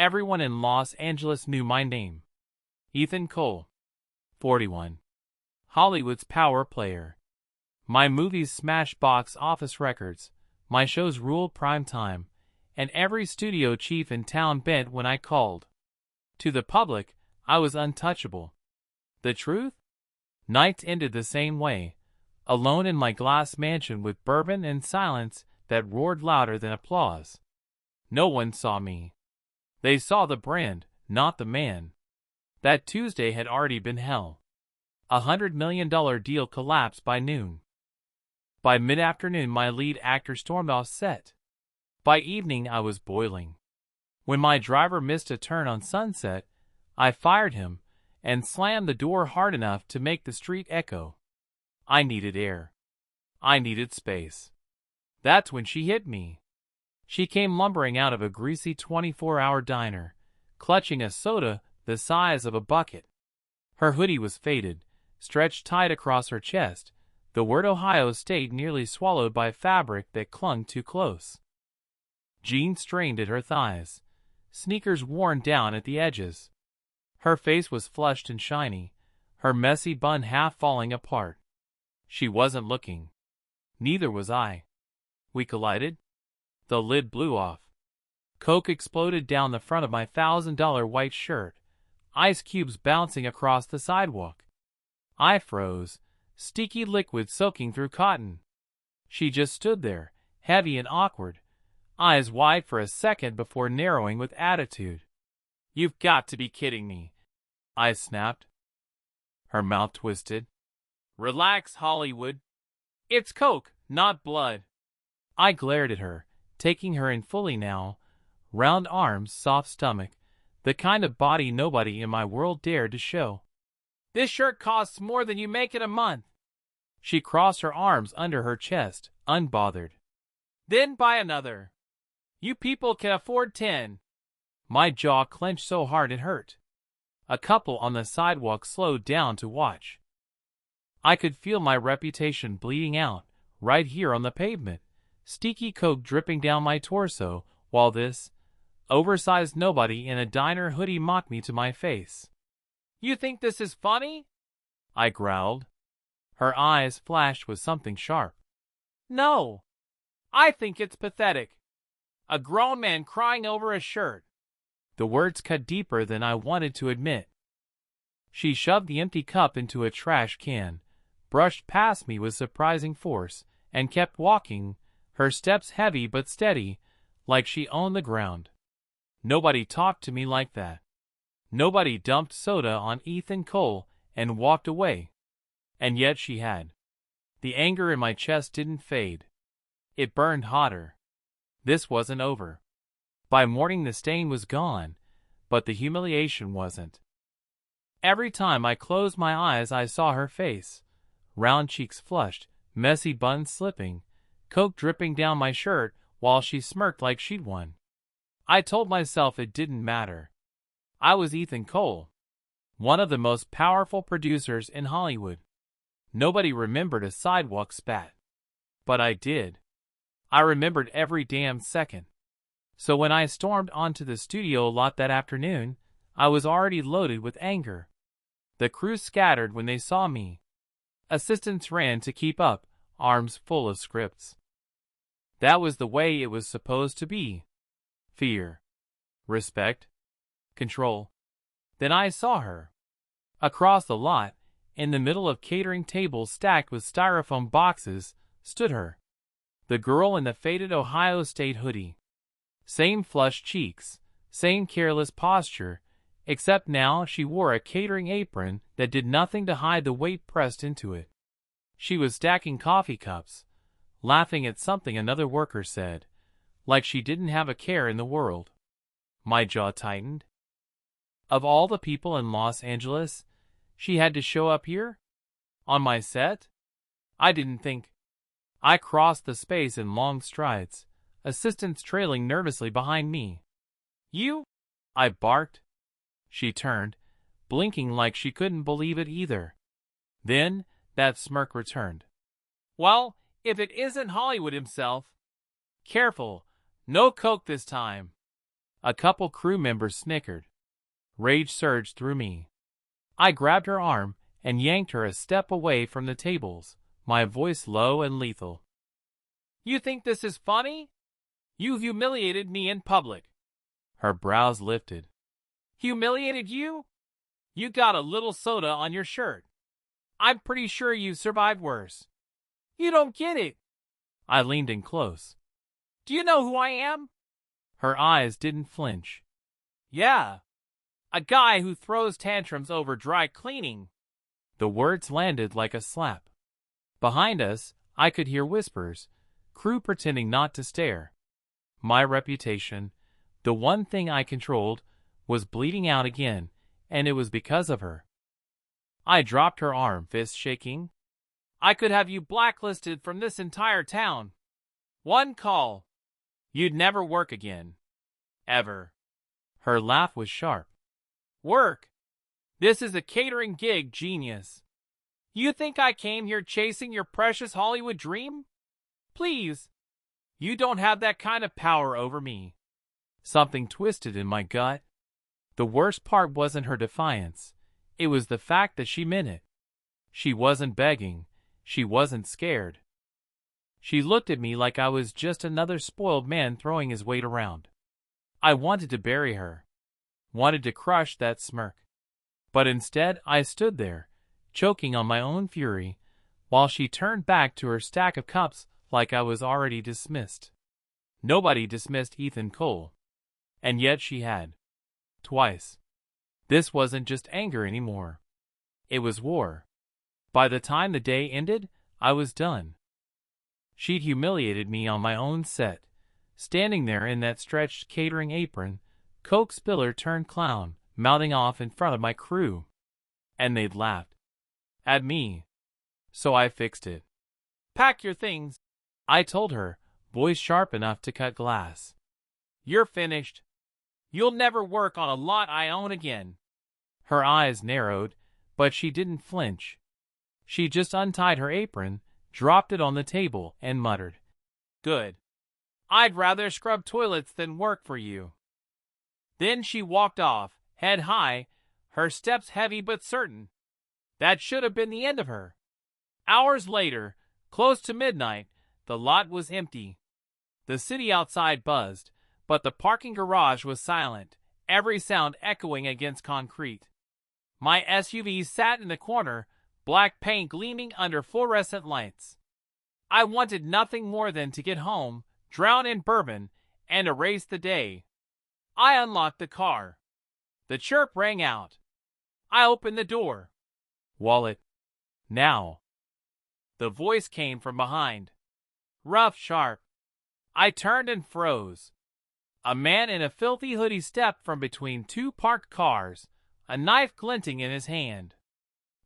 Everyone in Los Angeles knew my name. Ethan Cole, 41. Hollywood's power player. My movies smashed box office records, my shows ruled prime time, and every studio chief in town bent when I called. To the public, I was untouchable. The truth? Nights ended the same way, alone in my glass mansion with bourbon and silence that roared louder than applause. No one saw me. They saw the brand, not the man. That Tuesday had already been hell. $100 million deal collapsed by noon. By mid-afternoon, my lead actor stormed off set. By evening, I was boiling. When my driver missed a turn on Sunset, I fired him and slammed the door hard enough to make the street echo. I needed air. I needed space. That's when she hit me. She came lumbering out of a greasy 24-hour diner, clutching a soda the size of a bucket. Her hoodie was faded, stretched tight across her chest, the word Ohio State nearly swallowed by fabric that clung too close. Jeans strained at her thighs, sneakers worn down at the edges. Her face was flushed and shiny, her messy bun half falling apart. She wasn't looking. Neither was I. We collided. The lid blew off. Coke exploded down the front of my $1,000 white shirt, ice cubes bouncing across the sidewalk. I froze, sticky liquid soaking through cotton. She just stood there, heavy and awkward, eyes wide for a second before narrowing with attitude. "You've got to be kidding me," I snapped. Her mouth twisted. "Relax, Hollywood. It's Coke, not blood." I glared at her, taking her in fully now. Round arms, soft stomach, the kind of body nobody in my world dared to show. "This shirt costs more than you make in a month." She crossed her arms under her chest, unbothered. "Then buy another. You people can afford 10. My jaw clenched so hard it hurt. A couple on the sidewalk slowed down to watch. I could feel my reputation bleeding out, right here on the pavement, sticky Coke dripping down my torso, while this oversized nobody in a diner hoodie mocked me to my face. "You think this is funny?" I growled. Her eyes flashed with something sharp. "No. I think it's pathetic. A grown man crying over a shirt." The words cut deeper than I wanted to admit. She shoved the empty cup into a trash can, brushed past me with surprising force, and kept walking, her steps heavy but steady, like she owned the ground. Nobody talked to me like that. Nobody dumped soda on Ethan Cole and walked away. And yet she had. The anger in my chest didn't fade. It burned hotter. This wasn't over. By morning the stain was gone, but the humiliation wasn't. Every time I closed my eyes I saw her face, round cheeks flushed, messy buns slipping, Coke dripping down my shirt while she smirked like she'd won. I told myself it didn't matter. I was Ethan Cole, one of the most powerful producers in Hollywood. Nobody remembered a sidewalk spat. But I did. I remembered every damn second. So when I stormed onto the studio lot that afternoon, I was already loaded with anger. The crew scattered when they saw me. Assistants ran to keep up, arms full of scripts. That was the way it was supposed to be. Fear. Respect. Control. Then I saw her. Across the lot, in the middle of catering tables stacked with styrofoam boxes, stood her. The girl in the faded Ohio State hoodie. Same flushed cheeks, same careless posture, except now she wore a catering apron that did nothing to hide the weight pressed into it. She was stacking coffee cups, laughing at something another worker said, like she didn't have a care in the world. My jaw tightened. Of all the people in Los Angeles, she had to show up here? On my set? I didn't think. I crossed the space in long strides, assistants trailing nervously behind me. "You?" I barked. She turned, blinking like she couldn't believe it either. Then that smirk returned. "Well, if it isn't Hollywood himself. Careful, no Coke this time." A couple crew members snickered. Rage surged through me. I grabbed her arm and yanked her a step away from the tables, my voice low and lethal. "You think this is funny? You humiliated me in public." Her brows lifted. "Humiliated you? You got a little soda on your shirt. I'm pretty sure you've survived worse. You don't get it." I leaned in close. "Do you know who I am?" Her eyes didn't flinch. "Yeah. A guy who throws tantrums over dry cleaning." The words landed like a slap. Behind us, I could hear whispers, crew pretending not to stare. My reputation, the one thing I controlled, was bleeding out again, and it was because of her. I dropped her arm, fist shaking. "I could have you blacklisted from this entire town. One call. You'd never work again. Ever." Her laugh was sharp. "Work? This is a catering gig, genius. You think I came here chasing your precious Hollywood dream? Please. You don't have that kind of power over me." Something twisted in my gut. The worst part wasn't her defiance. It was the fact that she meant it. She wasn't begging. She wasn't scared. She looked at me like I was just another spoiled man throwing his weight around. I wanted to bury her. Wanted to crush that smirk. But instead I stood there, choking on my own fury, while she turned back to her stack of cups like I was already dismissed. Nobody dismissed Ethan Cole. And yet she had. Twice. This wasn't just anger anymore. It was war. By the time the day ended, I was done. She'd humiliated me on my own set, standing there in that stretched catering apron, Coke spiller turned clown, mouthing off in front of my crew. And they'd laughed. At me. So I fixed it. "Pack your things," I told her, voice sharp enough to cut glass. "You're finished. You'll never work on a lot I own again." Her eyes narrowed, but she didn't flinch. She just untied her apron, dropped it on the table, and muttered, "Good. I'd rather scrub toilets than work for you." Then she walked off, head high, her steps heavy but certain. That should have been the end of her. Hours later, close to midnight, the lot was empty. The city outside buzzed, but the parking garage was silent, every sound echoing against concrete. My SUV sat in the corner, black paint gleaming under fluorescent lights. I wanted nothing more than to get home, drown in bourbon, and erase the day. I unlocked the car. The chirp rang out. I opened the door. "Wallet. Now." The voice came from behind. Rough, sharp. I turned and froze. A man in a filthy hoodie stepped from between two parked cars, a knife glinting in his hand.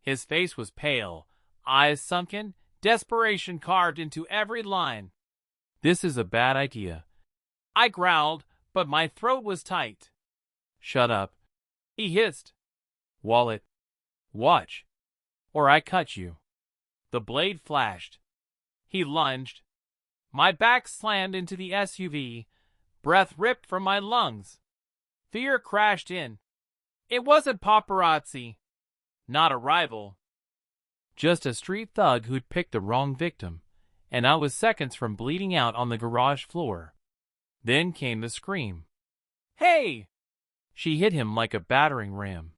His face was pale, eyes sunken, desperation carved into every line. "This is a bad idea." I growled, but my throat was tight. "Shut up," he hissed. "Wallet. Watch. Or I cut you." The blade flashed. He lunged. My back slammed into the SUV, breath ripped from my lungs. Fear crashed in. It wasn't paparazzi. Not a rival. Just a street thug who'd picked the wrong victim, and I was seconds from bleeding out on the garage floor. Then came the scream. "Hey!" She hit him like a battering ram.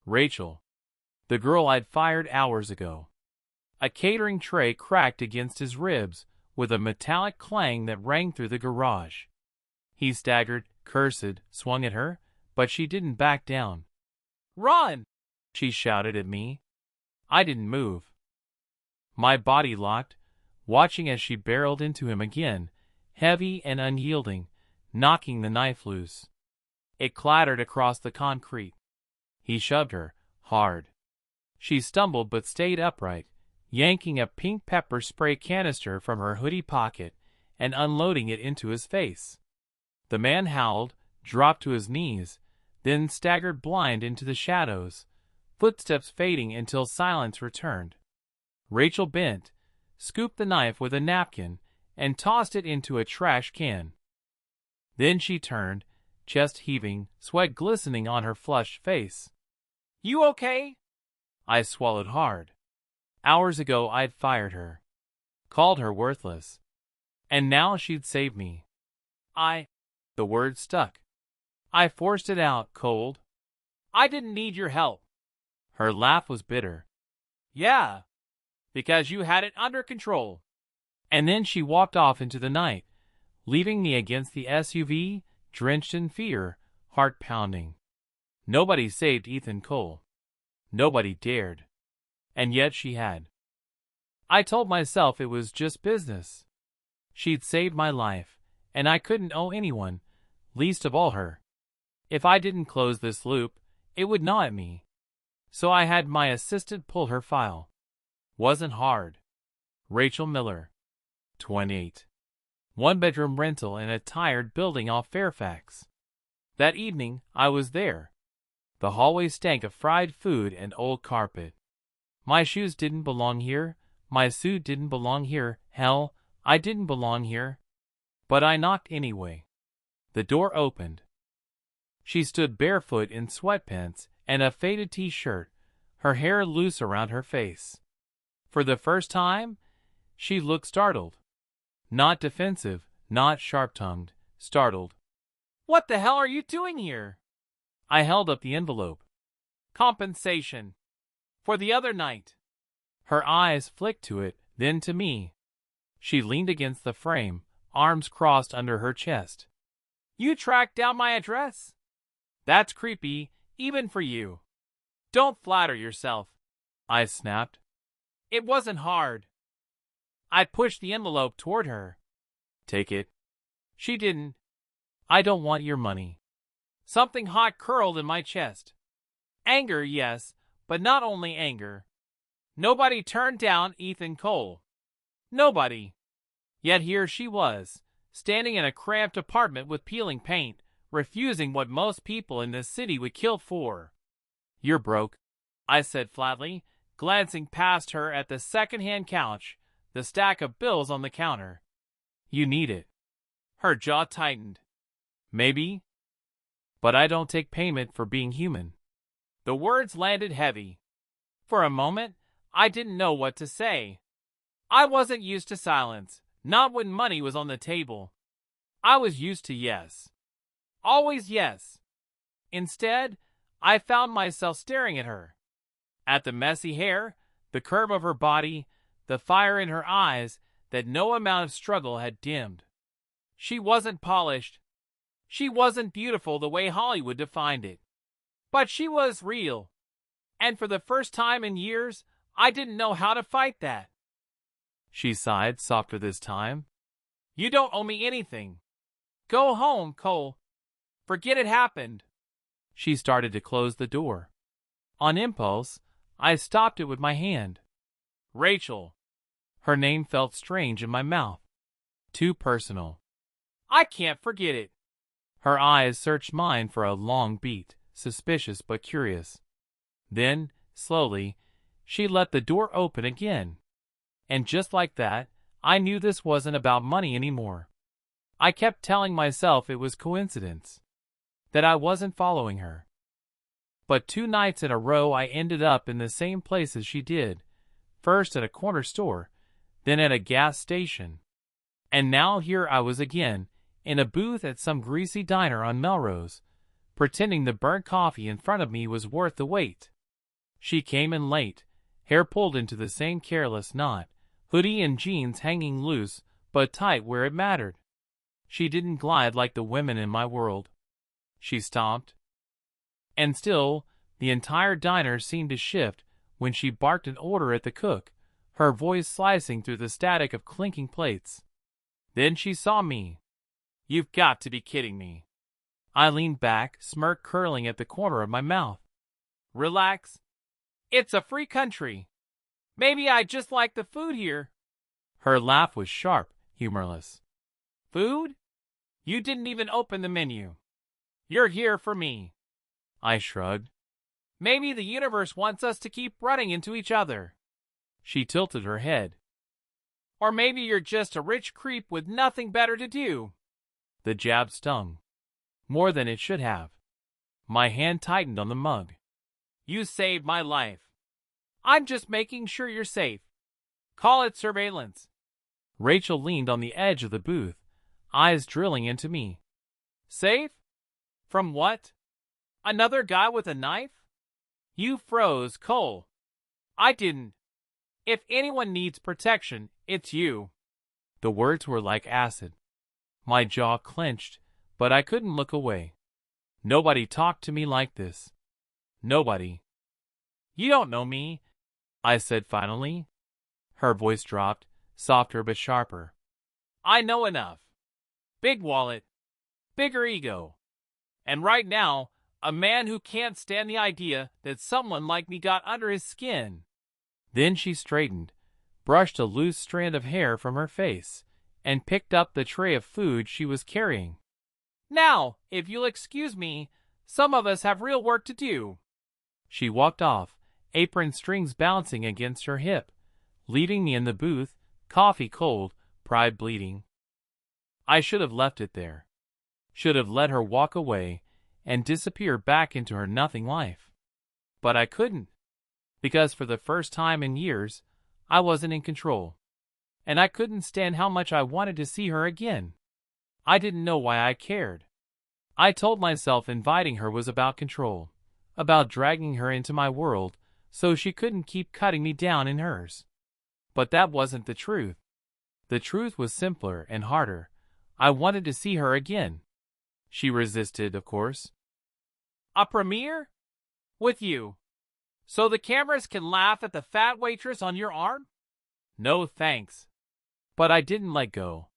Rachel. The girl I'd fired hours ago. A catering tray cracked against his ribs with a metallic clang that rang through the garage. He staggered, cursed, swung at her, but she didn't back down. "Run!" she shouted at me. I didn't move. My body locked, watching as she barreled into him again, heavy and unyielding, knocking the knife loose. It clattered across the concrete. He shoved her, hard. She stumbled but stayed upright, yanking a pink pepper spray canister from her hoodie pocket and unloading it into his face. The man howled, dropped to his knees, then staggered blind into the shadows, footsteps fading until silence returned. Rachel bent, scooped the knife with a napkin, and tossed it into a trash can. Then she turned, chest heaving, sweat glistening on her flushed face. "You okay?" I swallowed hard. Hours ago I'd fired her, called her worthless, and now she'd save me. The word stuck. I forced it out, cold. "I didn't need your help." Her laugh was bitter. "Yeah, because you had it under control." And then she walked off into the night, leaving me against the SUV, drenched in fear, heart pounding. Nobody saved Ethan Cole. Nobody dared. And yet she had. I told myself it was just business. She'd saved my life, and I couldn't owe anyone, least of all her. If I didn't close this loop, it would gnaw at me. So I had my assistant pull her file. Wasn't hard. Rachel Miller, 28. One-bedroom rental in a tired building off Fairfax. That evening, I was there. The hallway stank of fried food and old carpet. My shoes didn't belong here. My suit didn't belong here. Hell, I didn't belong here. But I knocked anyway. The door opened. She stood barefoot in sweatpants and a faded t-shirt, her hair loose around her face. For the first time, she looked startled. Not defensive, not sharp-tongued, startled. "What the hell are you doing here?" I held up the envelope. "Compensation. For the other night." Her eyes flicked to it, then to me. She leaned against the frame, arms crossed under her chest. "You tracked down my address? That's creepy, even for you." "Don't flatter yourself," I snapped. "It wasn't hard." I pushed the envelope toward her. "Take it." She didn't. "I don't want your money." Something hot curled in my chest. Anger, yes, but not only anger. Nobody turned down Ethan Cole. Nobody. Yet here she was, standing in a cramped apartment with peeling paint, refusing what most people in this city would kill for. "You're broke," I said flatly, glancing past her at the second-hand couch, the stack of bills on the counter. "You need it." Her jaw tightened. "Maybe. But I don't take payment for being human." The words landed heavy. For a moment, I didn't know what to say. I wasn't used to silence, not when money was on the table. I was used to yes. Always yes. Instead, I found myself staring at her. At the messy hair, the curve of her body, the fire in her eyes that no amount of struggle had dimmed. She wasn't polished. She wasn't beautiful the way Hollywood defined it. But she was real. And for the first time in years, I didn't know how to fight that. She sighed, softer this time. "You don't owe me anything. Go home, Cole. Forget it happened." She started to close the door. On impulse, I stopped it with my hand. "Rachel." Her name felt strange in my mouth. Too personal. "I can't forget it." Her eyes searched mine for a long beat, suspicious but curious. Then, slowly, she let the door open again. And just like that, I knew this wasn't about money anymore. I kept telling myself it was coincidence, that I wasn't following her. But 2 nights in a row I ended up in the same place as she did, first at a corner store, then at a gas station. And now here I was again, in a booth at some greasy diner on Melrose, pretending the burnt coffee in front of me was worth the wait. She came in late, hair pulled into the same careless knot, hoodie and jeans hanging loose but tight where it mattered. She didn't glide like the women in my world. She stomped. And still, the entire diner seemed to shift when she barked an order at the cook, her voice slicing through the static of clinking plates. Then she saw me. "You've got to be kidding me." I leaned back, smirk curling at the corner of my mouth. "Relax. It's a free country. Maybe I just like the food here." Her laugh was sharp, humorless. "Food? You didn't even open the menu. You're here for me." I shrugged. "Maybe the universe wants us to keep running into each other." She tilted her head. "Or maybe you're just a rich creep with nothing better to do." The jab stung. More than it should have. My hand tightened on the mug. You saved my life. I'm just making sure you're safe. Call it surveillance. Rachel leaned on the edge of the booth, eyes drilling into me. Safe? From what? Another guy with a knife? You froze, Cole. I didn't. If anyone needs protection, it's you. The words were like acid. My jaw clenched, but I couldn't look away. Nobody talked to me like this. Nobody. You don't know me, I said finally. Her voice dropped, softer but sharper. I know enough. Big wallet, bigger ego. And right now, a man who can't stand the idea that someone like me got under his skin. Then she straightened, brushed a loose strand of hair from her face, and picked up the tray of food she was carrying. Now, if you'll excuse me, some of us have real work to do. She walked off, apron strings bouncing against her hip, leaving me in the booth, coffee cold, pride bleeding. I should have left it there. Should have let her walk away and disappear back into her nothing life. But I couldn't, because for the first time in years, I wasn't in control. And I couldn't stand how much I wanted to see her again. I didn't know why I cared. I told myself inviting her was about control, about dragging her into my world so she couldn't keep cutting me down in hers. But that wasn't the truth. The truth was simpler and harder. I wanted to see her again. She resisted, of course. A premiere? With you. So the cameras can laugh at the fat waitress on your arm? No thanks. But I didn't let go.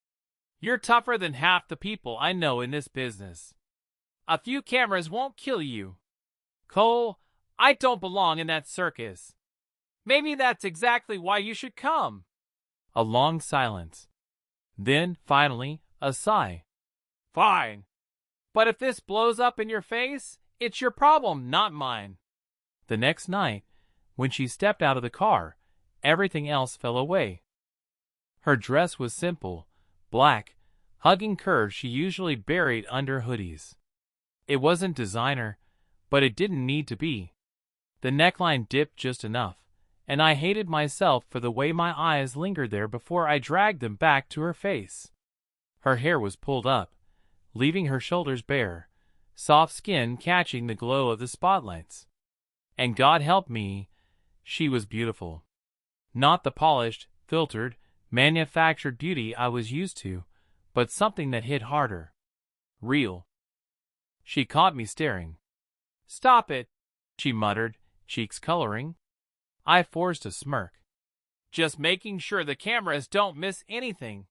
You're tougher than half the people I know in this business. A few cameras won't kill you. Cole, I don't belong in that circus. Maybe that's exactly why you should come. A long silence. Then, finally, a sigh. Fine. But if this blows up in your face, it's your problem, not mine. The next night, when she stepped out of the car, everything else fell away. Her dress was simple, black, hugging curves she usually buried under hoodies. It wasn't designer, but it didn't need to be. The neckline dipped just enough, and I hated myself for the way my eyes lingered there before I dragged them back to her face. Her hair was pulled up, leaving her shoulders bare, soft skin catching the glow of the spotlights. And God help me, she was beautiful. Not the polished, filtered, manufactured beauty I was used to, but something that hit harder. Real. She caught me staring. Stop it, she muttered, cheeks coloring. I forced a smirk. Just making sure the cameras don't miss anything.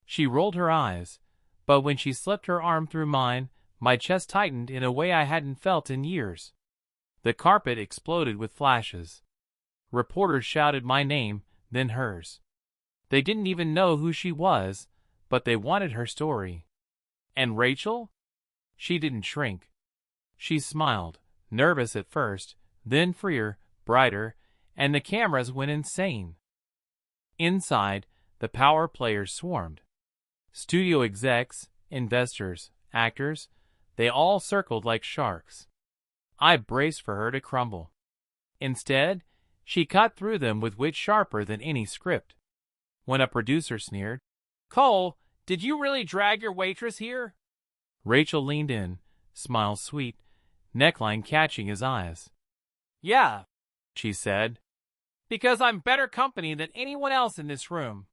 She rolled her eyes, but when she slipped her arm through mine, my chest tightened in a way I hadn't felt in years. The carpet exploded with flashes. Reporters shouted my name, then hers. They didn't even know who she was, but they wanted her story. And Rachel? She didn't shrink. She smiled, nervous at first, then freer, brighter, and the cameras went insane. Inside, the power players swarmed. Studio execs, investors, actors, they all circled like sharks. I braced for her to crumble. Instead, she cut through them with wit sharper than any script. When a producer sneered, Cole, did you really drag your waitress here? Rachel leaned in, smile sweet, neckline catching his eyes. Yeah, she said, because I'm better company than anyone else in this room.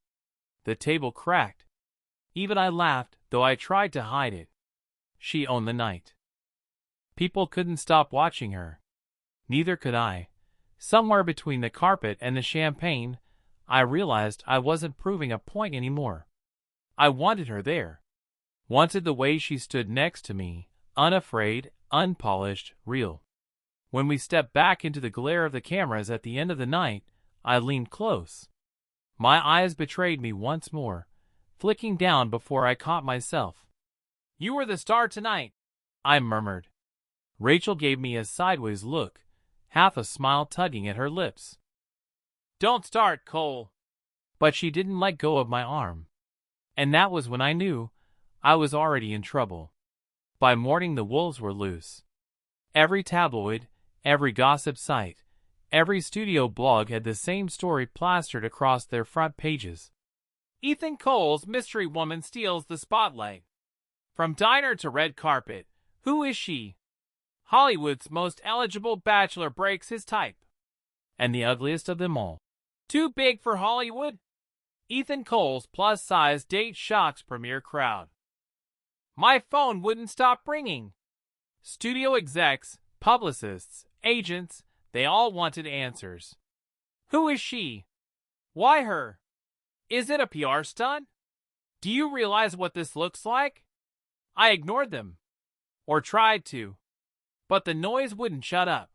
The table cracked. Even I laughed, though I tried to hide it. She owned the night. People couldn't stop watching her. Neither could I. Somewhere between the carpet and the champagne, I realized I wasn't proving a point anymore. I wanted her there. Wanted the way she stood next to me, unafraid, unpolished, real. When we stepped back into the glare of the cameras at the end of the night, I leaned close. My eyes betrayed me once more, flicking down before I caught myself. You were the star tonight, I murmured. Rachel gave me a sideways look, half a smile tugging at her lips. Don't start, Cole. But she didn't let go of my arm. And that was when I knew I was already in trouble. By morning the wolves were loose. Every tabloid, every gossip site, every studio blog had the same story plastered across their front pages. Ethan Cole's mystery woman steals the spotlight. From diner to red carpet, who is she? Hollywood's most eligible bachelor breaks his type. And the ugliest of them all. Too big for Hollywood? Ethan Cole's plus-size date shocks premiere crowd. My phone wouldn't stop ringing. Studio execs, publicists, agents, they all wanted answers. Who is she? Why her? Is it a PR stunt? Do you realize what this looks like? I ignored them. Or tried to. But the noise wouldn't shut up.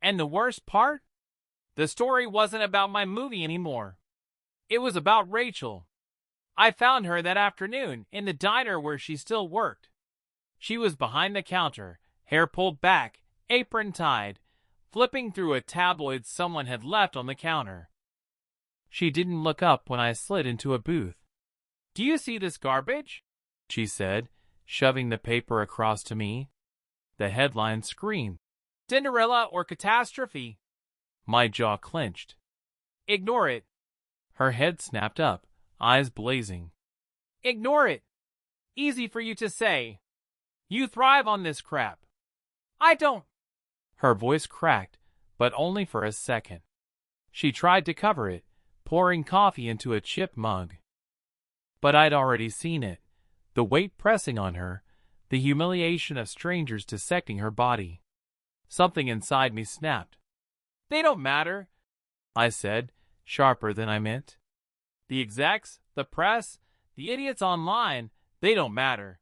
And the worst part? The story wasn't about my movie anymore. It was about Rachel. I found her that afternoon in the diner where she still worked. She was behind the counter, hair pulled back, apron tied, flipping through a tabloid someone had left on the counter. She didn't look up when I slid into a booth. "Do you see this garbage?" she said, shoving the paper across to me. The headline screamed, "Cinderella or Catastrophe." My jaw clenched. "Ignore it." Her head snapped up, eyes blazing. "Ignore it. Easy for you to say. You thrive on this crap. I don't." Her voice cracked, but only for a second. She tried to cover it, pouring coffee into a chipped mug. But I'd already seen it, the weight pressing on her, the humiliation of strangers dissecting her body. Something inside me snapped. "They don't matter," I said, sharper than I meant. "The execs, the press, the idiots online, they don't matter.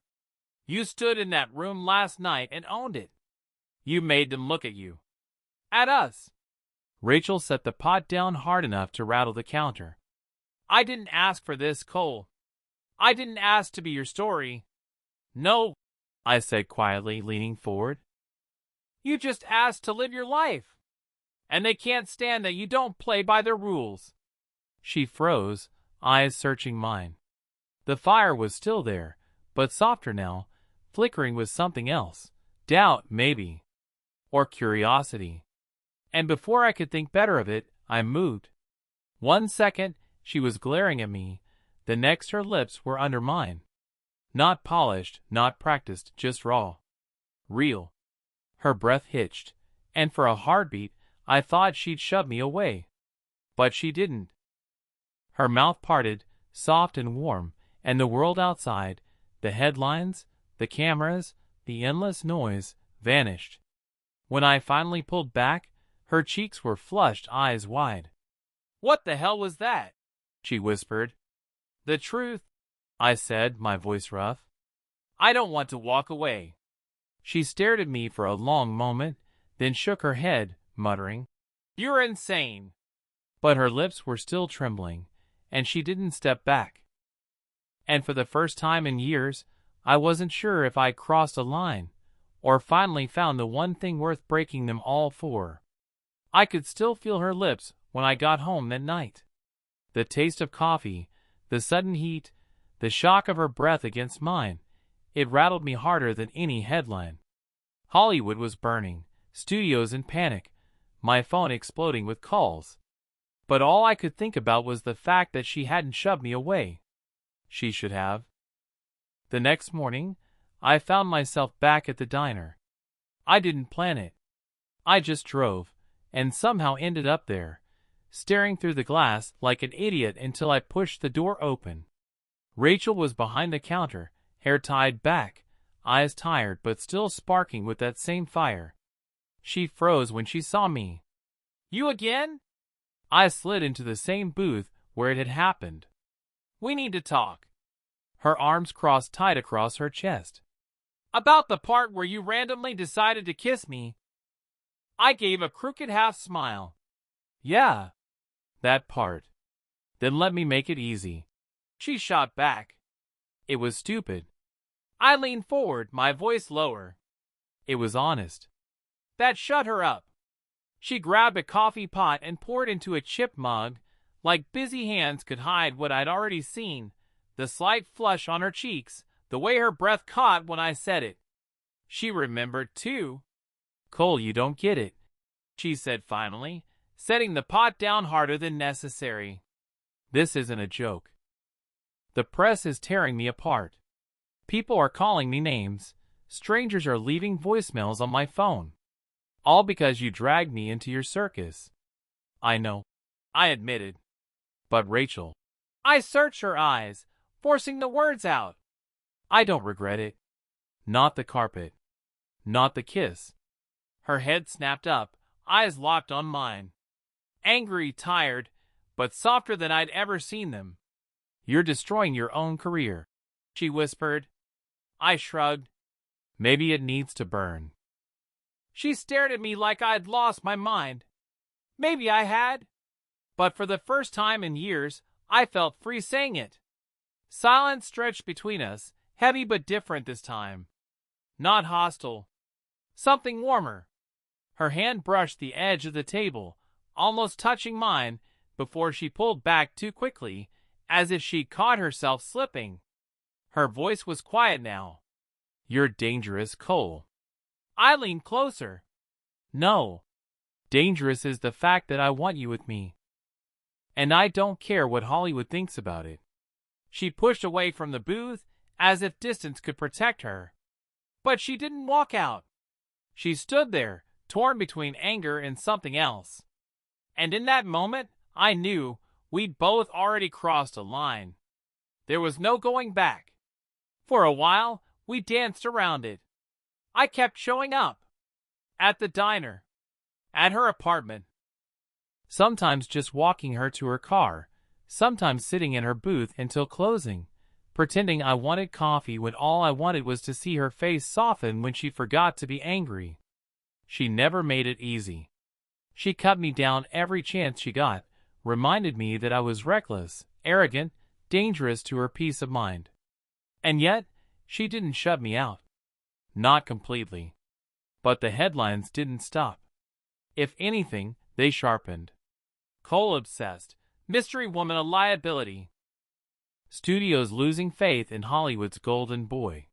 You stood in that room last night and owned it. You made them look at you. At us." Rachel set the pot down hard enough to rattle the counter. "I didn't ask for this, Cole. I didn't ask to be your story." "No," I said quietly, leaning forward. "You just asked to live your life. And they can't stand that you don't play by their rules." She froze, eyes searching mine. The fire was still there, but softer now, flickering with something else. Doubt, maybe. Or curiosity. And before I could think better of it, I moved. 1 second, she was glaring at me. The next, her lips were under mine. Not polished, not practiced, just raw. Real. Her breath hitched, and for a heartbeat, I thought she'd shove me away. But she didn't. Her mouth parted, soft and warm, and the world outside, the headlines, the cameras, the endless noise, vanished. When I finally pulled back, her cheeks were flushed, eyes wide. "What the hell was that?" she whispered. "The truth," I said, my voice rough. "I don't want to walk away." She stared at me for a long moment, then shook her head, muttering, "You're insane." But her lips were still trembling, and she didn't step back. And for the first time in years, I wasn't sure if I'd crossed a line, or finally found the one thing worth breaking them all for. I could still feel her lips when I got home that night. The taste of coffee, the sudden heat, the shock of her breath against mine, it rattled me harder than any headline. Hollywood was burning, studios in panic, my phone exploding with calls. But all I could think about was the fact that she hadn't shoved me away. She should have. The next morning, I found myself back at the diner. I didn't plan it. I just drove, and somehow ended up there, staring through the glass like an idiot until I pushed the door open. Rachel was behind the counter, hair tied back, eyes tired but still sparking with that same fire. She froze when she saw me. "You again?" I slid into the same booth where it had happened. "We need to talk." Her arms crossed tight across her chest. "About the part where you randomly decided to kiss me." I gave a crooked half smile. "Yeah, that part." "Then let me make it easy." She shot back. "It was stupid." I leaned forward, my voice lower. "It was honest." That shut her up. She grabbed a coffee pot and poured into a chip mug, like busy hands could hide what I'd already seen, the slight flush on her cheeks, the way her breath caught when I said it. She remembered too. Cole, you don't get it, she said finally, setting the pot down harder than necessary. This isn't a joke. The press is tearing me apart. People are calling me names. Strangers are leaving voicemails on my phone. All because you dragged me into your circus. I know, I admitted. But Rachel, I searched her eyes, forcing the words out. I don't regret it. Not the carpet. Not the kiss. Her head snapped up, eyes locked on mine. Angry, tired, but softer than I'd ever seen them. You're destroying your own career, she whispered. I shrugged. Maybe it needs to burn. She stared at me like I'd lost my mind. Maybe I had. But for the first time in years, I felt free saying it. Silence stretched between us, heavy but different this time. Not hostile. Something warmer. Her hand brushed the edge of the table, almost touching mine, before she pulled back too quickly, as if she caught herself slipping. Her voice was quiet now. You're dangerous, Cole. I leaned closer. No. Dangerous is the fact that I want you with me. And I don't care what Hollywood thinks about it. She pushed away from the booth, as if distance could protect her. But she didn't walk out. She stood there, torn between anger and something else. And in that moment, I knew we'd both already crossed a line. There was no going back. For a while, we danced around it. I kept showing up. At the diner. At her apartment. Sometimes just walking her to her car. Sometimes sitting in her booth until closing. Pretending I wanted coffee when all I wanted was to see her face soften when she forgot to be angry. She never made it easy. She cut me down every chance she got, reminded me that I was reckless, arrogant, dangerous to her peace of mind. And yet, she didn't shut me out. Not completely. But the headlines didn't stop. If anything, they sharpened. Cole obsessed. Mystery woman a liability. Studios losing faith in Hollywood's golden boy.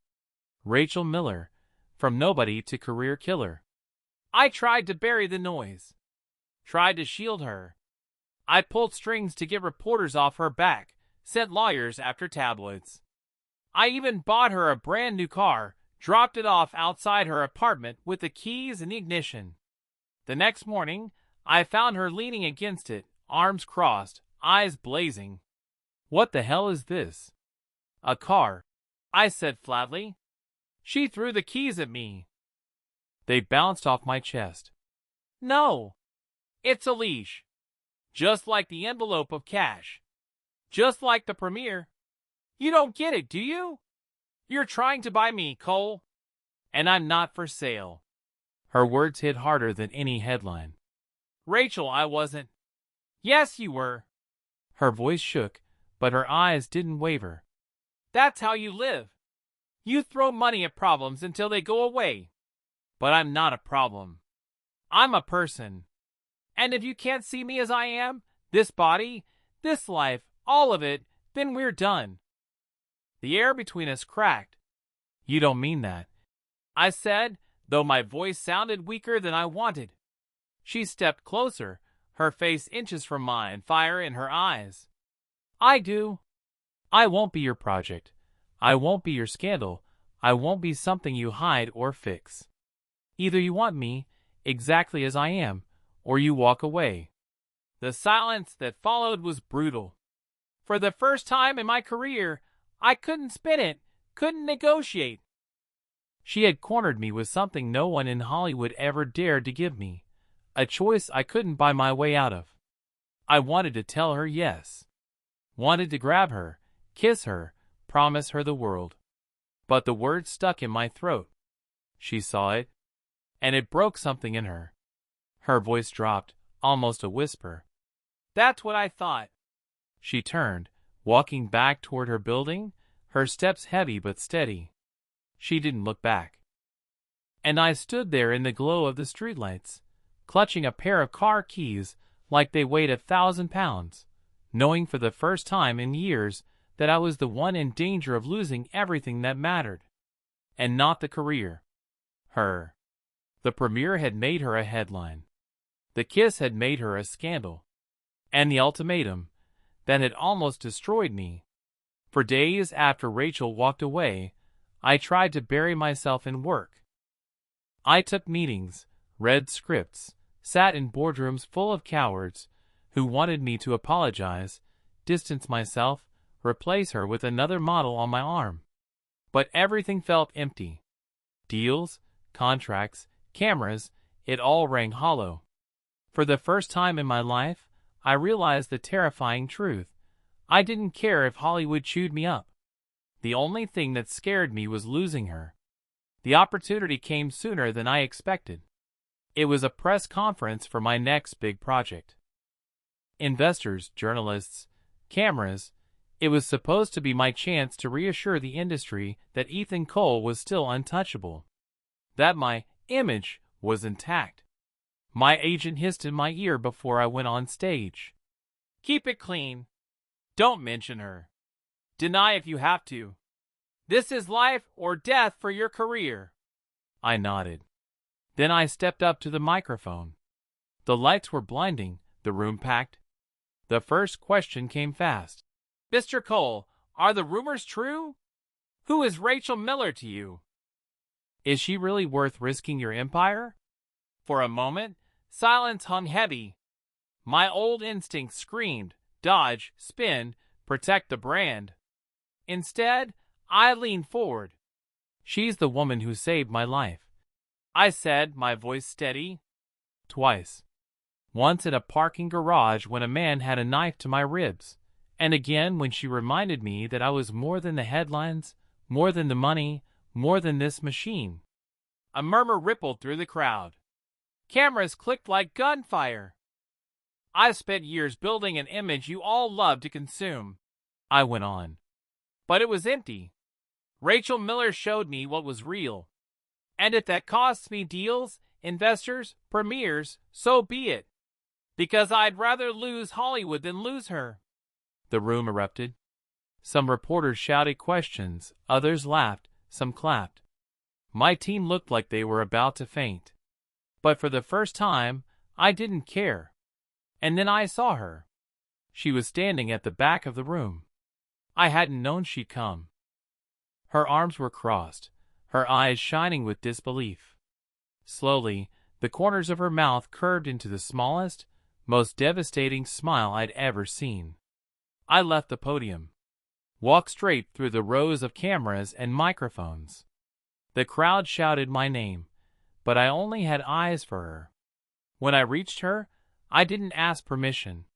Rachel Miller, from nobody to career killer. I tried to bury the noise. Tried to shield her. I pulled strings to get reporters off her back, sent lawyers after tabloids. I even bought her a brand new car, dropped it off outside her apartment with the keys and the ignition. The next morning, I found her leaning against it, arms crossed, eyes blazing. What the hell is this? A car, I said flatly. She threw the keys at me. They bounced off my chest. No, it's a leash. Just like the envelope of cash. Just like the premiere. You don't get it, do you? You're trying to buy me, Cole. And I'm not for sale. Her words hit harder than any headline. Rachel, I wasn't. Yes, you were. Her voice shook, but her eyes didn't waver. That's how you live. You throw money at problems until they go away. But I'm not a problem. I'm a person. And if you can't see me as I am, this body, this life, all of it, then we're done. The air between us cracked. You don't mean that, I said, though my voice sounded weaker than I wanted. She stepped closer, her face inches from mine, fire in her eyes. I do. I won't be your project. I won't be your scandal. I won't be something you hide or fix. Either you want me, exactly as I am, or you walk away. The silence that followed was brutal. For the first time in my career, I couldn't spin it, couldn't negotiate. She had cornered me with something no one in Hollywood ever dared to give me, a choice I couldn't buy my way out of. I wanted to tell her yes. Wanted to grab her, kiss her, promise her the world. But the words stuck in my throat. She saw it, and it broke something in her. Her voice dropped, almost a whisper. That's what I thought. She turned, walking back toward her building, her steps heavy but steady. She didn't look back. And I stood there in the glow of the streetlights, clutching a pair of car keys like they weighed 1,000 pounds, knowing for the first time in years that I was the one in danger of losing everything that mattered. And not the career. Her. The premiere had made her a headline. The kiss had made her a scandal. And the ultimatum, that had almost destroyed me. For days after Rachel walked away, I tried to bury myself in work. I took meetings, read scripts, sat in boardrooms full of cowards who wanted me to apologize, distance myself, replace her with another model on my arm. But everything felt empty. Deals, contracts, cameras, it all rang hollow. For the first time in my life, I realized the terrifying truth. I didn't care if Hollywood chewed me up. The only thing that scared me was losing her. The opportunity came sooner than I expected. It was a press conference for my next big project. Investors, journalists, cameras. It was supposed to be my chance to reassure the industry that Ethan Cole was still untouchable. That my image was intact. My agent hissed in my ear before I went on stage. "Keep it clean. Don't mention her. Deny if you have to. This is life or death for your career." I nodded. Then I stepped up to the microphone. The lights were blinding, the room packed. The first question came fast. "Mr. Cole, are the rumors true? Who is Rachel Miller to you? Is she really worth risking your empire?" For a moment, silence hung heavy. My old instinct screamed, dodge, spin, protect the brand. Instead, I leaned forward. "She's the woman who saved my life," I said, my voice steady. Twice. Once in a parking garage when a man had a knife to my ribs, and again when she reminded me that I was more than the headlines, more than the money, more than this machine. A murmur rippled through the crowd. Cameras clicked like gunfire. "I've spent years building an image you all love to consume," I went on. "But it was empty. Rachel Miller showed me what was real. And if that costs me deals, investors, premieres, so be it. Because I'd rather lose Hollywood than lose her." The room erupted. Some reporters shouted questions, others laughed, some clapped. My team looked like they were about to faint. But for the first time, I didn't care. And then I saw her. She was standing at the back of the room. I hadn't known she'd come. Her arms were crossed, her eyes shining with disbelief. Slowly, the corners of her mouth curved into the smallest, most devastating smile I'd ever seen. I left the podium, walked straight through the rows of cameras and microphones. The crowd shouted my name, but I only had eyes for her. When I reached her, I didn't ask permission.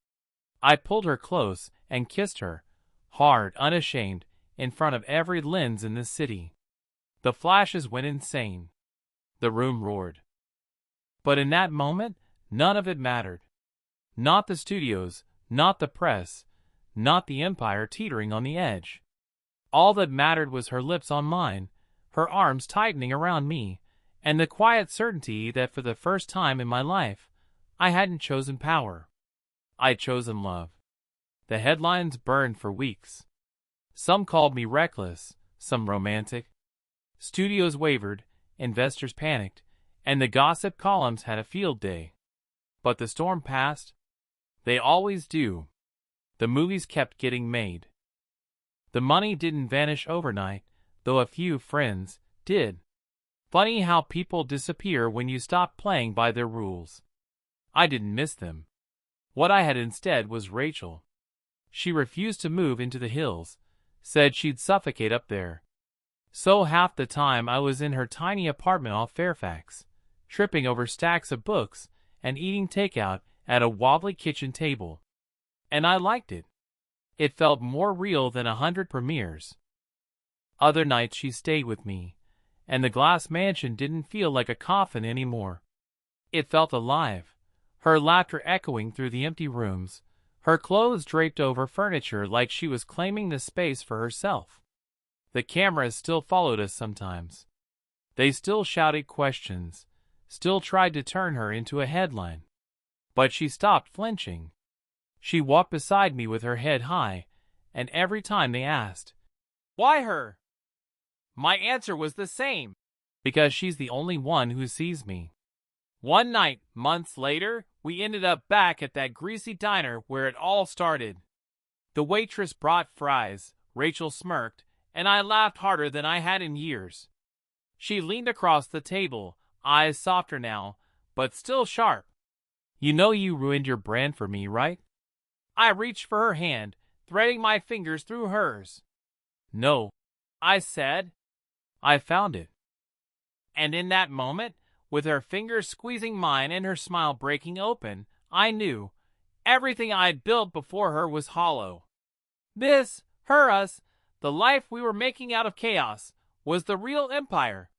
I pulled her close and kissed her, hard, unashamed, in front of every lens in the city. The flashes went insane. The room roared. But in that moment, none of it mattered. Not the studios, not the press, not the empire teetering on the edge. All that mattered was her lips on mine, her arms tightening around me, and the quiet certainty that for the first time in my life, I hadn't chosen power. I'd chosen love. The headlines burned for weeks. Some called me reckless, some romantic. Studios wavered, investors panicked, and the gossip columns had a field day. But the storm passed. They always do. The movies kept getting made. The money didn't vanish overnight, though a few friends did. Funny how people disappear when you stop playing by their rules. I didn't miss them. What I had instead was Rachel. She refused to move into the hills, said she'd suffocate up there. So half the time I was in her tiny apartment off Fairfax, tripping over stacks of books and eating takeout at a wobbly kitchen table. And I liked it. It felt more real than 100 premieres. Other nights she stayed with me, and the glass mansion didn't feel like a coffin anymore. It felt alive, her laughter echoing through the empty rooms, her clothes draped over furniture like she was claiming the space for herself. The cameras still followed us sometimes. They still shouted questions, still tried to turn her into a headline. But she stopped flinching. She walked beside me with her head high, and every time they asked, "Why her?" my answer was the same. because she's the only one who sees me. One night, months later, we ended up back at that greasy diner where it all started. The waitress brought fries, Rachel smirked, and I laughed harder than I had in years. She leaned across the table, eyes softer now, but still sharp. You know you ruined your brand for me, right? I reached for her hand, threading my fingers through hers. No, I said. I found it. And in that moment, with her fingers squeezing mine and her smile breaking open, I knew everything I'd built before her was hollow. This, us, the life we were making out of chaos, was the real empire,